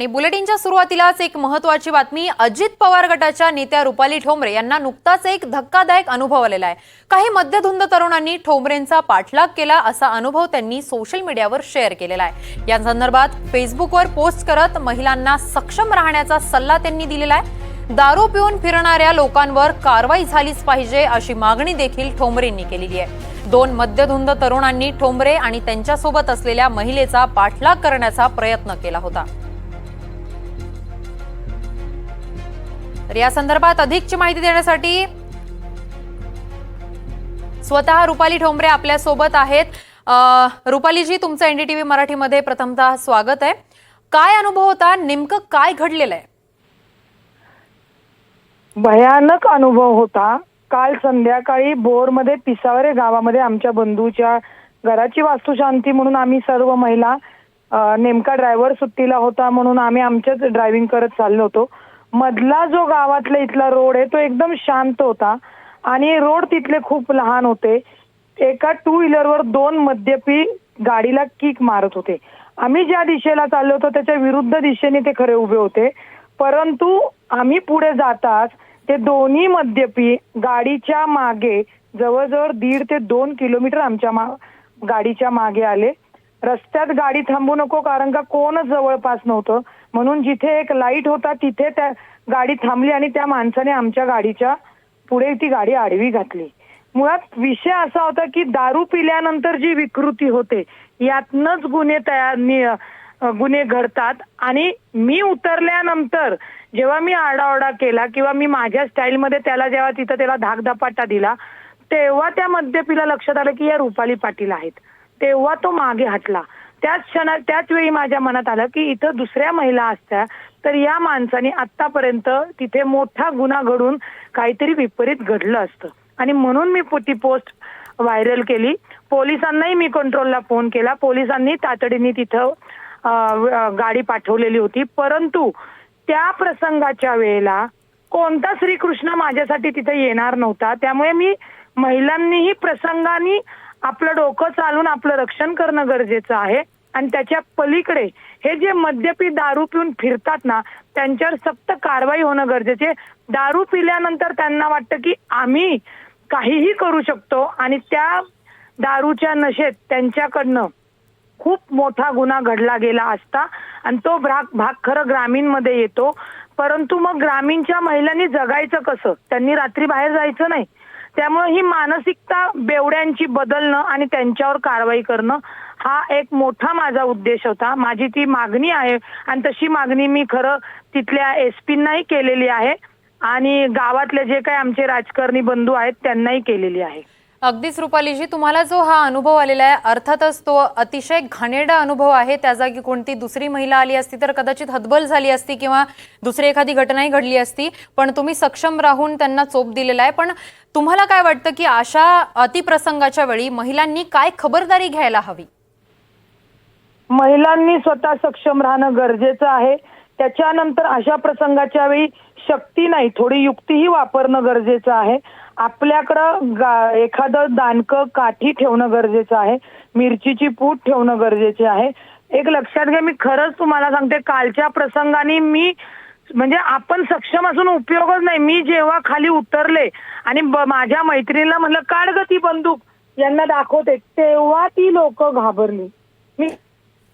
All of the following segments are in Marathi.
आणि बुलेटिनच्या सुरुवातीलाच एक महत्त्वाची बातमी। अजित पवार गटाच्या नेत्या रुपाली ठोंबरे यांना नुकताच एक धक्कादायक अनुभव आलेला आहे। काही मध्यधुंद तरुणांनी ठोंबरेंचा पाठलाग केला असा अनुभव त्यांनी सोशल मीडियावर शेअर केलेला आहे। या संदर्भात फेसबुकवर पोस्ट करत महिलांना सक्षम राहण्याचा सल्ला त्यांनी दिलेला आहे। दारू पिऊन फिरणाऱ्या लोकांवर कारवाई झालीच पाहिजे अशी मागणी देखील ठोंबरेंनी केलेली आहे। दोन मध्यधुंद तरुणांनी ठोंबरे आणि त्यांच्यासोबत असलेल्या महिलेचा पाठलाग करण्याचा प्रयत्न केला होता। तर या संदर्भात अधिकची माहिती देण्यासाठी स्वतः रुपाली ठोंबरे आपल्या सोबत आहेत। रुपालीजी, तुमचं एनडीटीव्ही मराठीमध्ये प्रथमतः स्वागत आहे। काय अनुभव होता, नेमकं काय घडलेलं आहे? भयानक अनुभव होता। काल संध्याकाळी बोरमध्ये पिसावरे गावामध्ये आमच्या बंधूच्या घराची वास्तुशांती म्हणून आम्ही सर्व महिला, नेमका ड्रायव्हर सुट्टीला होता म्हणून आम्ही आमच्याच ड्रायव्हिंग करत चाललो होतो। मधला जो गावातला इथला रोड आहे तो एकदम शांत होता आणि रोड तिथले खूप लहान होते। एका टू व्हीलरवर दोन मद्यपी गाडीला किक मारत होते। आम्ही ज्या दिशेला चाललो होतो त्याच्या विरुद्ध दिशेने ते खरे उभे होते, परंतु आम्ही पुढे जाताच ते दोन्ही मद्यपी गाडीच्या मागे जवळजवळ 1.5 ते 2 किलोमीटर आमच्या गाडीच्या मागे आले। रस्त्यात गाडी थांबू नको कारण का कोणच जवळपास नव्हतं, म्हणून जिथे एक लाईट होता तिथे त्या गाडी थांबली आणि त्या माणसाने आमच्या गाडीच्या पुढे ती गाडी आडवी घातली। मुळात विषय असा होता की दारू पिल्यानंतर जी विकृती होते यातनच गुन्हे घडतात आणि मी उतरल्यानंतर जेव्हा मी आरडाओरडा केला किंवा मी माझ्या स्टाईलमध्ये त्याला जेव्हा तिथं त्याला धाकधपाटा दिला तेव्हा त्या मद्यपीला लक्षात आलं की या रुपाली पाटील आहेत। तेव्हा तो मागे हटला। त्याच वेळी माझ्या मनात आलं की इथं दुसऱ्या महिला असत्या तर या माणसाने आतापर्यंत तिथे मोठा गुन्हा घडून काहीतरी विपरीत घडलं असतं आणि म्हणून मी ती पोस्ट व्हायरल केली। पोलिसांनाही मी कंट्रोलला फोन केला। पोलिसांनी तातडीने तिथं गाडी पाठवलेली होती, परंतु त्या प्रसंगाच्या वेळेला कोणता श्रीकृष्ण माझ्यासाठी तिथे येणार नव्हता। त्यामुळे मी महिलांनीही प्रसंगाने आपलं डोकं चालून आपलं रक्षण करणं गरजेचं आहे आणि त्याच्या पलीकडे हे जे मद्यपी दारू पिऊन फिरतात ना त्यांच्यावर सक्त कारवाई होणं गरजेचे। दारू पिल्यानंतर त्यांना वाटतं की आम्ही काहीही करू शकतो आणि त्या दारूच्या नशेत त्यांच्याकडनं खूप मोठा गुन्हा घडला गेला असता आणि तो भाग खरं ग्रामीणमध्ये येतो। परंतु मग ग्रामीणच्या महिलांनी जगायचं कसं? त्यांनी रात्री बाहेर जायचं नाही। त्यामुळे ही मानसिकता बेवड्यांची बदलणं आणि त्यांच्यावर कारवाई करणं हा एक मोठा माझा उद्देश होता। माझी ती मागणी आहे आणि तशी मागणी मी खरं तिथल्या एसपींनाही केलेली आहे आणि गावातले जे काही आमचे राजकारणी बंधू आहेत त्यांनाही केलेली आहे। अगदीच रुपालीजी, तुम्हाला जो हा अनुभव आलेला आहे अर्थातच तो अतिशय घाणेरडा अनुभव आहे। त्या जागी कोणती दुसरी महिला आली असती तर कदाचित हतबल झाली असती किंवा दुसरी एखादी घटनाही घडली असती, पण तुम्ही सक्षम राहून त्यांना चोप दिलेला आहे। पण तुम्हाला काय वाटतं की अशा अतिप्रसंगाच्या वेळी महिलांनी काय खबरदारी घ्यायला हवी? महिलांनी स्वतः सक्षम राहणं गरजेचं आहे। त्याच्यानंतर अशा प्रसंगाच्या वेळी शक्ती नाही थोडी युक्तीही वापरणं गरजेचं आहे। आपल्याकडं एखादं दानकं काठी ठेवणं गरजेचं आहे, मिरचीची पूट ठेवणं गरजेचे आहे। एक लक्षात घ्या, मी खरंच तुम्हाला सांगते कालच्या प्रसंगाने मी म्हणजे आपण सक्षम असून उपयोगच नाही। मी जेव्हा खाली उतरले आणि माझ्या मैत्रिणीला म्हणलं काढ ग ती बंदूक यांना दाखवते, तेव्हा ती लोक घाबरली। मी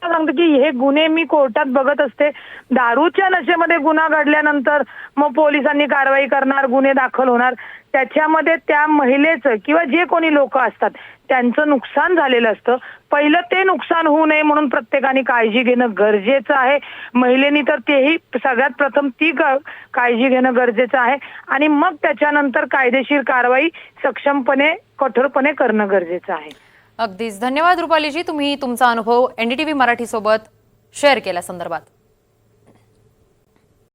सांगतो की हे गुन्हे मी कोर्टात बघत असते। दारूच्या नशेमध्ये गुन्हा घडल्यानंतर मग पोलिसांनी कारवाई करणार, गुन्हे दाखल होणार, त्याच्यामध्ये त्या महिलेचं किंवा जे कोणी लोक असतात त्यांचं नुकसान झालेलं असतं। पहिलं ते नुकसान होऊ नये म्हणून प्रत्येकाने काळजी घेणं गरजेचं आहे। महिलेनी तर तेही सगळ्यात प्रथम ती काळजी घेणं गरजेचं आहे आणि मग त्याच्यानंतर कायदेशीर कारवाई सक्षमपणे कठोरपणे करणं गरजेचं आहे। अगदीच धन्यवाद रुपालीजी, तुम्ही तुमचा अनुभव एनडीटीव्ही मराठी सोबत शेअर केल्या संदर्भात।